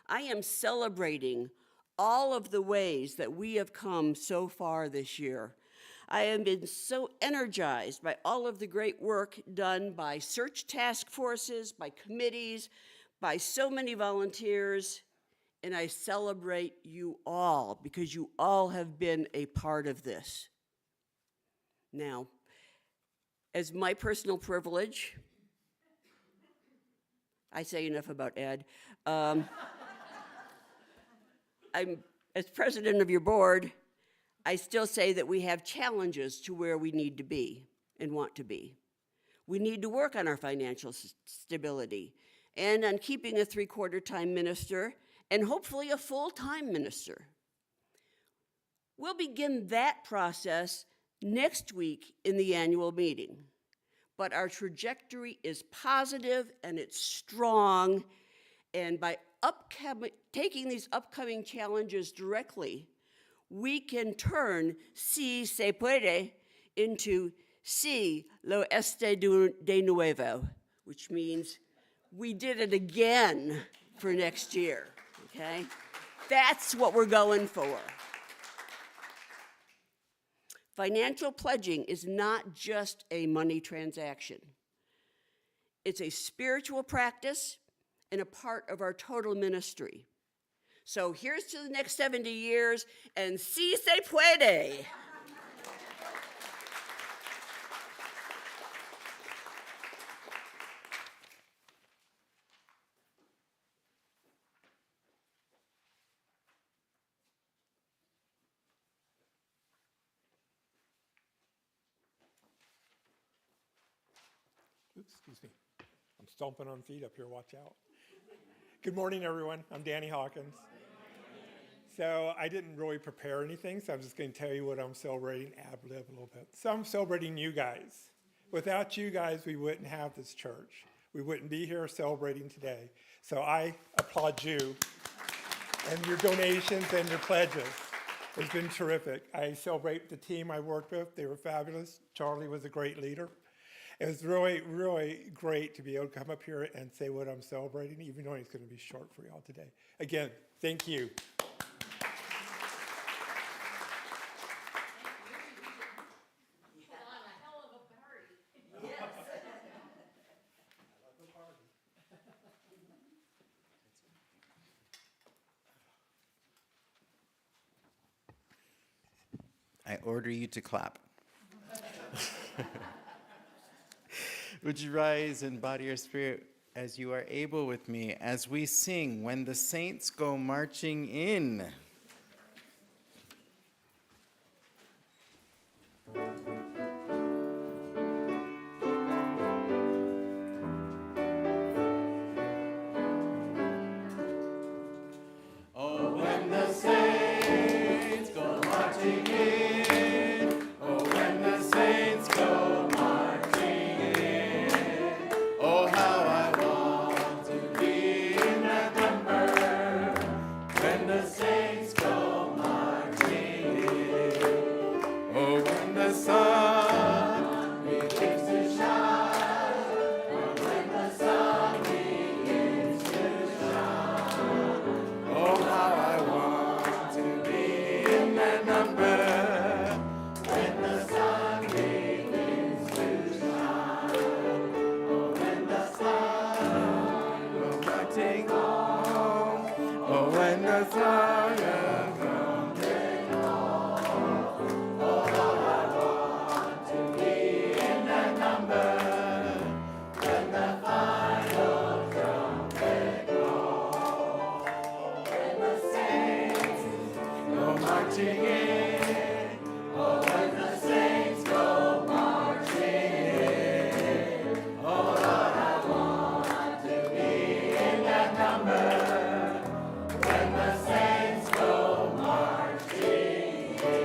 I am celebrating all of the ways that we have come so far this year. I have been so energized by all of the great work done by search task forces, by committees, by so many volunteers, and I celebrate you all because you all have been a part of this. Now, as my personal privilege, I say enough about Ed. As president of your board, I still say that we have challenges to where we need to be and want to be. We need to work on our financial stability and on keeping a 3/4-time minister and hopefully a full-time minister. We'll begin that process next week in the annual meeting, but our trajectory is positive and it's strong, and by taking these upcoming challenges directly, we can turn si se puede into si lo este de nuevo, which means we did it again for next year, okay? That's what we're going for. Financial pledging is not just a money transaction. It's a spiritual practice and a part of our total ministry. So here's to the next 70 years, and si se puede. Oops, excuse me. I'm stomping on feet up here, watch out. Good morning, everyone. I'm Danny Hawkins. So I didn't really prepare anything, so I'm just going to tell you what I'm celebrating, ad-lib a little bit. So I'm celebrating you guys. Without you guys, we wouldn't have this church. We wouldn't be here celebrating today. So I applaud you and your donations and your pledges. It's been terrific. I celebrate the team I worked with. They were fabulous. Charlie was a great leader. It was really, really great to be able to come up here and say what I'm celebrating, even though it's going to be short for y'all today. Again, thank you. I order you to clap. Would you rise in body or spirit as you are able with me as we sing When the Saints Go Marching In? Oh, when the saints go marching in, oh, when the saints go marching in, oh, how I want to be in that number, when the saints go marching in, oh, when the sun begins to shine, oh, when the sun begins to shine, oh, how I want to be in that number when the sun begins to shine. Oh, when the sun goes marching on. Oh, when the sun goes marching on. Oh, how I want to be in that number when the final trumpet calls. When the saints go marching in, oh, when the saints go marching in, oh, Lord, I want to be in that number when the saints go marching in.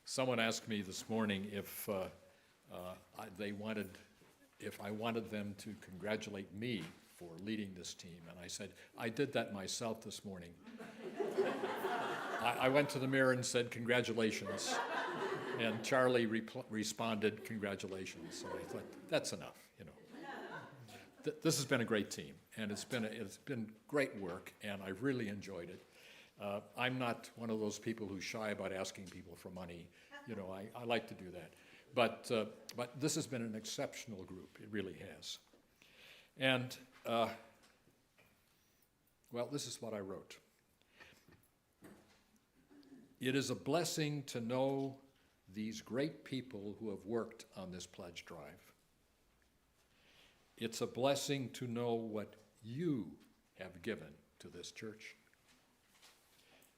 Someone asked me this morning if I wanted them to congratulate me for leading this team, and I said, I did that myself this morning. I went to the mirror and said, congratulations, and Charlie responded, congratulations, so I thought, that's enough, you know. This has been a great team, and it's been great work, and I've really enjoyed it. I'm not one of those people who's shy about asking people for money. You know, I like to do that. But this has been an exceptional group. It really has. And, well, this is what I wrote. It is a blessing to know these great people who have worked on this pledge drive. It's a blessing to know what you have given to this church.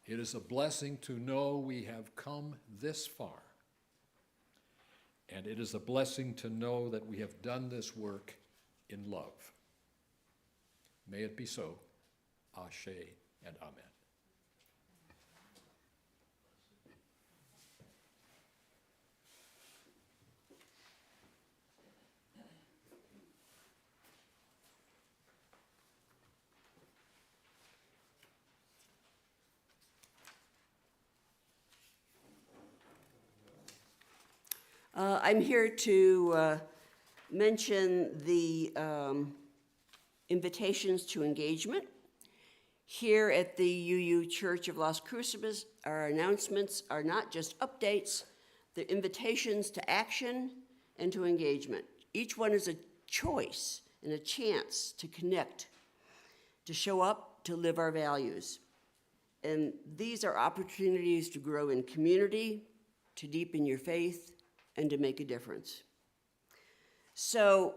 It is a blessing to know we have come this far. And it is a blessing to know that we have done this work in love. May it be so. Ashe and Amen. I'm here to mention the invitations to engagement. Here at the UU Church of Las Cruces, our announcements are not just updates, they're invitations to action and to engagement. Each one is a choice and a chance to connect, to show up, to live our values. And these are opportunities to grow in community, to deepen your faith, and to make a difference. So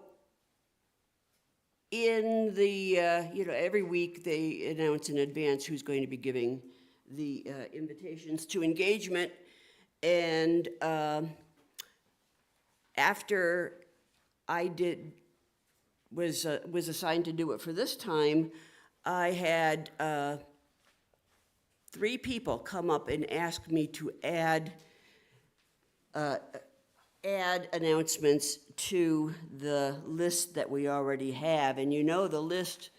in the, every week they announce in advance who's going to be giving the invitations to engagement. And after I was assigned to do it for this time, I had 3 people come up and ask me to add announcements to the list that we already have. And you know the list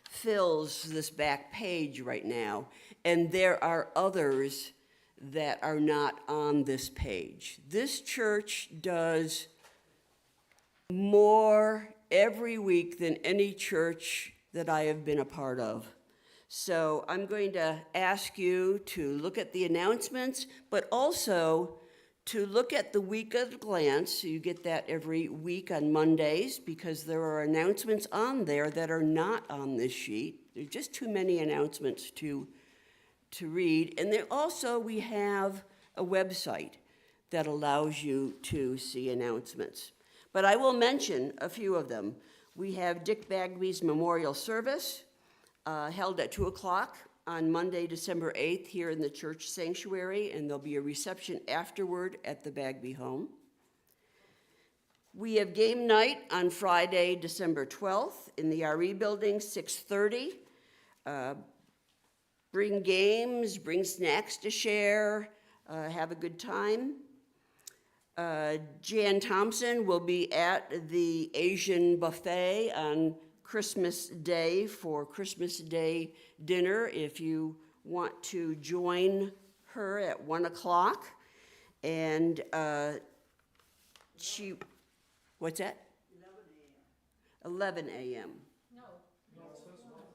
fills this back page right now, and there are others that are not on this page. This church does more every week than any church that I have been a part of. So I'm going to ask you to look at the announcements, but also to look at the week at a glance. You get that every week on Mondays because there are announcements on there that are not on this sheet. There's just too many announcements to read. And then also we have a website that allows you to see announcements. But I will mention a few of them. We have Dick Bagby's memorial service held at 2 o'clock on Monday, December 8th, here in the church sanctuary, and there'll be a reception afterward at the Bagby home. We have game night on Friday, December 12th in the RE building, 6:30. Bring games, bring snacks to share, have a good time. Jan Thompson will be at the Asian buffet on Christmas Day for Christmas Day dinner if you want to join her at 1 o'clock. And what's that? 11 a.m. No.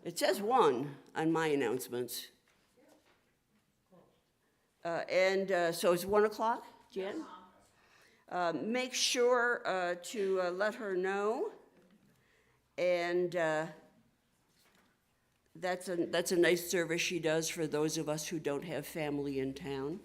It says 1 on my announcements. So it's 1 o'clock, Jan? Make sure to let her know. And that's a nice service she does for those of us who don't have family in town.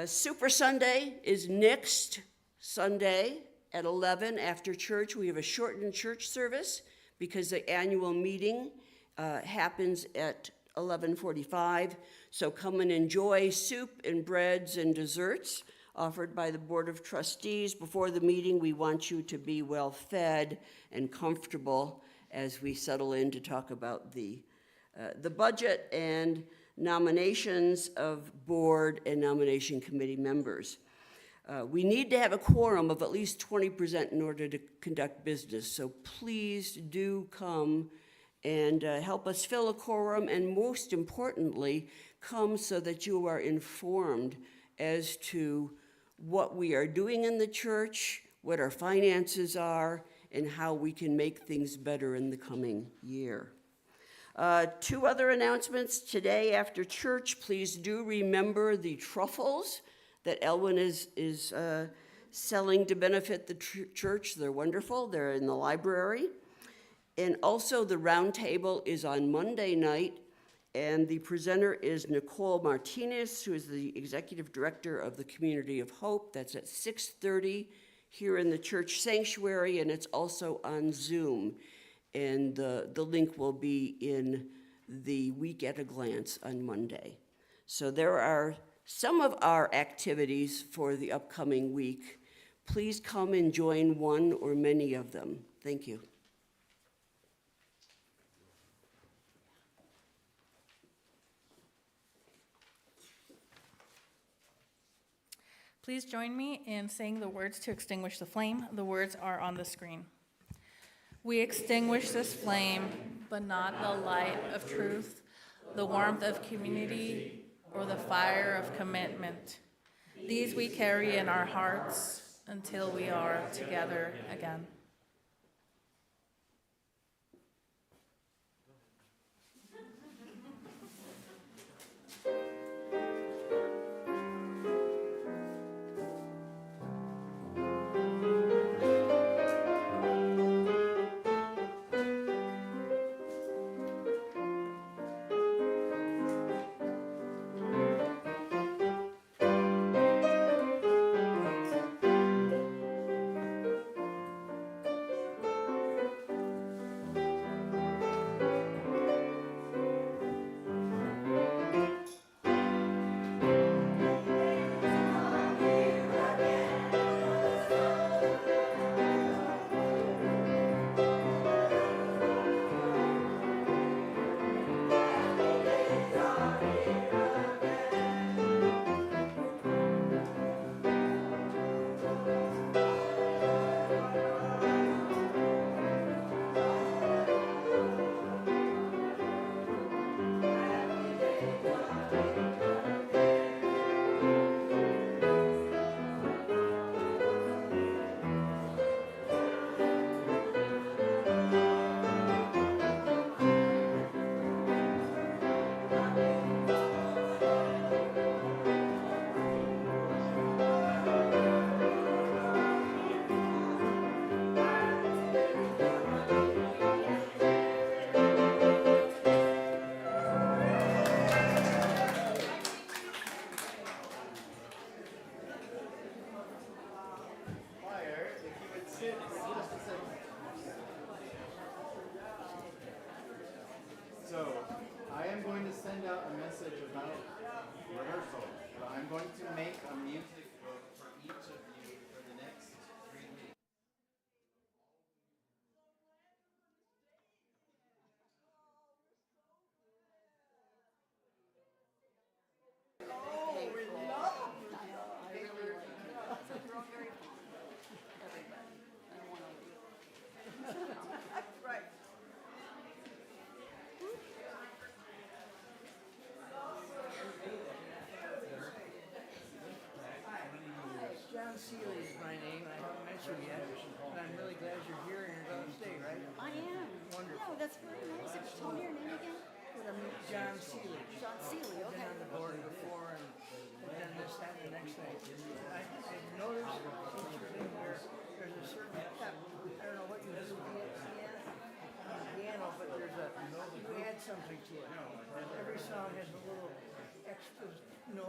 Super Sunday is next Sunday at 11 after church. We have a shortened church service because the annual meeting happens at 11:45. So come and enjoy soup and breads and desserts offered by the Board of Trustees. Before the meeting, we want you to be well fed and comfortable as we settle in to talk about the budget and nominations of board and nomination committee members. We need to have a quorum of at least 20% in order to conduct business, so please do come and help us fill a quorum, and most importantly, come so that you are informed as to what we are doing in the church, what our finances are, and how we can make things better in the coming year. 2 other announcements. Today after church, please do remember the truffles that Elwin is selling to benefit the church. They're wonderful. They're in the library. And also the round table is on Monday night, and the presenter is Nicole Martinez, who is the executive director of the Community of Hope. That's at 6:30 here in the church sanctuary, and it's also on Zoom. And the link will be in the week at a glance on Monday. So there are some of our activities for the upcoming week. Please come and join one or many of them. Thank you. Please join me in saying the words to extinguish the flame. The words are on the screen. We extinguish this flame, but not the light of truth, the warmth of community, or the fire of commitment. These we carry in our hearts until we are together again. Seeley is my name. I haven't met you yet, but I'm really glad you're here and you're going to stay, right? I am. Wonderful. No, that's very nice. Tell me your name again. John Seeley. John Seeley, I've been okay. on the board before and done this, that, and the next thing. I've noticed since you've been here, there's a certain pep. I don't know what you do, piano, but you add something to it. Every song has a little extra note.